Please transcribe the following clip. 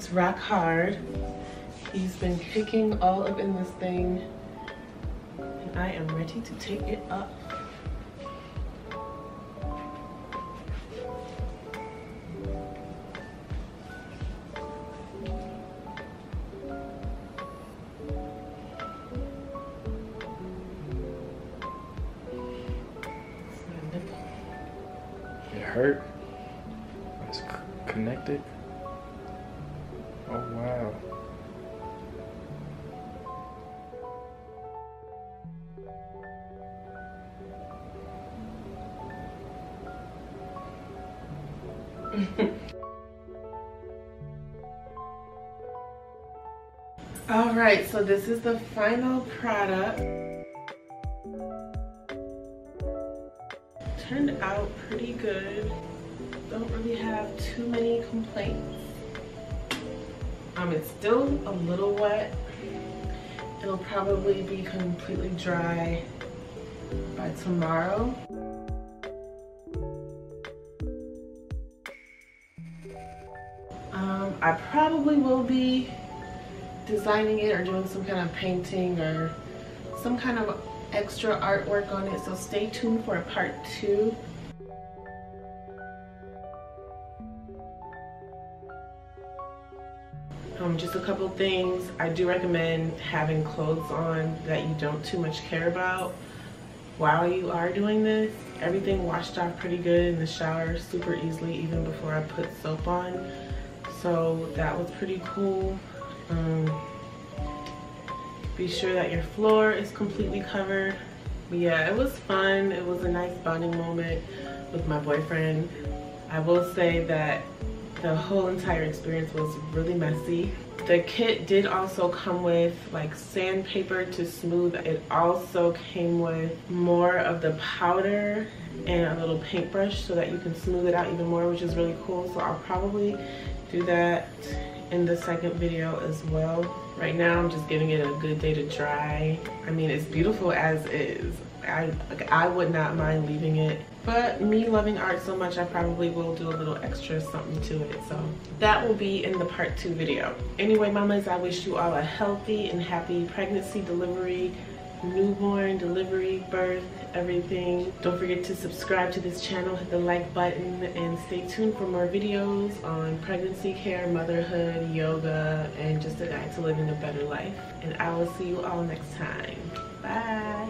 It's rock hard. He's been kicking all up in this thing, and I am ready to take it up. It hurt. It's connected. Oh wow. All right, so this is the final product. Turned out pretty good. Don't really have too many complaints. It's still a little wet. It'll probably be completely dry by tomorrow. I probably will be designing it or doing some kind of painting or some kind of extra artwork on it, so stay tuned for a part 2. Just a couple things. I do recommend having clothes on that you don't too much care about while you are doing this. Everything washed off pretty good in the shower super easily, even before I put soap on, so that was pretty cool. Be sure that your floor is completely covered. But yeah, it was fun. It was a nice bonding moment with my boyfriend. I will say that the whole entire experience was really messy. The kit did also come with like sandpaper to smooth. It also came with more of the powder and a little paintbrush so that you can smooth it out even more, which is really cool. So I'll probably do that in the second video as well. Right now I'm just giving it a good day to dry. I mean, it's beautiful as is. I would not mind leaving it, but me loving art so much, I probably will do a little extra something to it. So that will be in the part 2 video. Anyway, mamas, I wish you all a healthy and happy pregnancy, delivery, newborn, delivery, birth, everything. Don't forget to subscribe to this channel, hit the like button, and stay tuned for more videos on pregnancy care, motherhood, yoga, and just a guide to living a better life. And I will see you all next time. Bye.